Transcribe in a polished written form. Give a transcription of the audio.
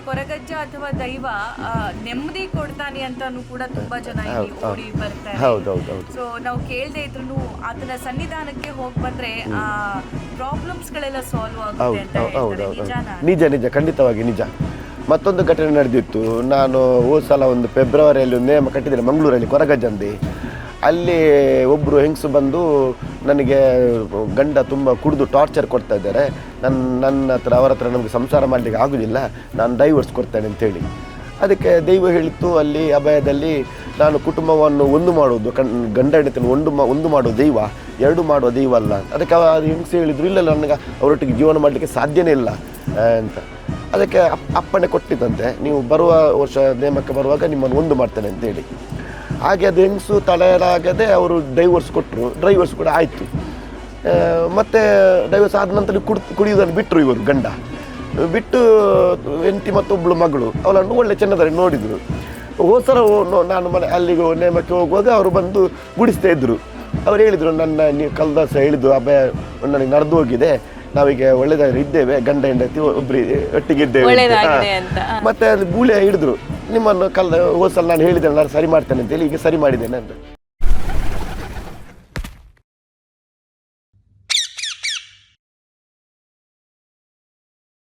ಕೊರಗಜ್ಜ ಅಥವಾ ದೈವ ನೆಮ್ಮದಿ ಕೊಡ್ತಾನೆ ಅಂತಾನು ಕೂಡ ತುಂಬಾ ಜನ ಇಲ್ಲಿ ಓಡಿ ಬರ್ತಾರೆ. ಸೊ ನಾವು ಕೇಳದೆ ಇದ್ರು ಆತನ ಸನ್ನಿಧಾನಕ್ಕೆ ಹೋಗಿ ಬಂದ್ರೆ ಆ ಪ್ರಾಬ್ಲಮ್ಸ್ ಗಳೆಲ್ಲ ಸಾಲ್ವ್ ಆಗುತ್ತೆ ಅಂತ ಹೇಳ್ತಾರೆ. ನಿಜ ನಿಜ, ಖಂಡಿತವಾಗಿ ನಿಜ. ಮತ್ತೊಂದು ಘಟನೆ ನಡೆದಿತ್ತು. ನಾನು ಹೋದ ಸಲ ಒಂದು ಫೆಬ್ರವರಿಯಲ್ಲಿ ಒಂದು ನೇಮ ಕಟ್ಟಿದ್ದೇನೆ ಮಂಗಳೂರಲ್ಲಿ ಕೊರಗಜ್ಜಂದಿ. ಅಲ್ಲಿ ಒಬ್ಬರು ಹೆಂಗಸು ಬಂದು ನನಗೆ ಗಂಡ ತುಂಬ ಕುಡಿದು ಟಾರ್ಚರ್ ಕೊಡ್ತಾ ಇದ್ದಾರೆ, ನನ್ನ ಹತ್ರ ಅವರ ಹತ್ರ ನಮಗೆ ಸಂಸಾರ ಮಾಡಲಿಕ್ಕೆ ಆಗೋದಿಲ್ಲ, ನಾನು ಡೈವರ್ಸ್ ಕೊಡ್ತೇನೆ ಅಂತೇಳಿ. ಅದಕ್ಕೆ ದೈವ ಹೇಳಿತ್ತು ಅಲ್ಲಿ ಅಭಯದಲ್ಲಿ, ನಾನು ಕುಟುಂಬವನ್ನು ಒಂದು ಮಾಡುವುದು ಗಂಡ ಹೆಂಡತಿಯನ್ನು ಒಂದು ಮಾಡುವ ದೈವ, ಎರಡು ಮಾಡುವ ದೈವ ಅಲ್ಲ. ಅದಕ್ಕೆ ಹೆಂಗಸು ಹೇಳಿದ್ರು, ಇಲ್ಲ ನನಗೆ ಅವರೊಟ್ಟಿಗೆ ಜೀವನ ಮಾಡಲಿಕ್ಕೆ ಸಾಧ್ಯನೇ ಇಲ್ಲ ಅಂತ. ಅದಕ್ಕೆ ಅಪ್ಪಣೆ ಕೊಟ್ಟಿದ್ದಂತೆ, ನೀವು ಬರುವ ವರ್ಷ ನೇಮಕ್ಕೆ ಬರುವಾಗ ನಿಮ್ಮನ್ನು ಒಂದು ಮಾಡ್ತೇನೆ ಅಂತೇಳಿ. ಹಾಗೆ ಅದು ಹೆಂಗಸು ತಲೆಯಾಗದೆ ಅವರು ಡೈವರ್ಸ್ ಕೊಟ್ಟರು. ಡ್ರೈವರ್ಸ್ ಕೂಡ ಆಯಿತು. ಮತ್ತು ಡೈವರ್ಸ್ ಆದ ನಂತರ ಕುಡಿಯೋದನ್ನು ಬಿಟ್ಟರು. ಇವರು ಗಂಡ ಬಿಟ್ಟು ಹೆಂಡತಿ ಮತ್ತೊಬ್ಬಳು ಮಗಳು ಅವಳನ್ನು ಒಳ್ಳೆ ಚೆನ್ನದಾರಿ ನೋಡಿದರು. ಹೋಸರ ನಾನು ಅಲ್ಲಿಗೆ ನೇಮಕ್ಕೆ ಹೋಗುವಾಗ ಅವರು ಬಂದು ಗುಡಿಸ್ತಾ ಇದ್ದರು. ಅವ್ರು ಹೇಳಿದರು, ನೀವು ಕಲ್ದಾಸ ಹೇಳಿದ್ದು ಅಭಯ ನನಗೆ ನಡೆದು ಹೋಗಿದೆ, ನಾವೀಗ ಒಳ್ಳೆದಾಗಿ ಇದ್ದೇವೆ, ಗಂಡ ಹೆಂಡತಿ ಒಬ್ಬರು ಒಟ್ಟಿಗೆ ಇದ್ದೇವೆ. ಮತ್ತೆ ಅಲ್ಲಿ ಗೂಳಿ ಹಿಡಿದ್ರು, ನಿಮ್ಮನ್ನು ಹೋಸಲ ನಾನು ಹೇಳಿದ್ದೇನೆ ನಾನು ಸರಿ ಮಾಡ್ತೇನೆ ಅಂತೇಳಿ, ಈಗ ಸರಿ ಮಾಡಿದ್ದೇನೆ ಅಂತ.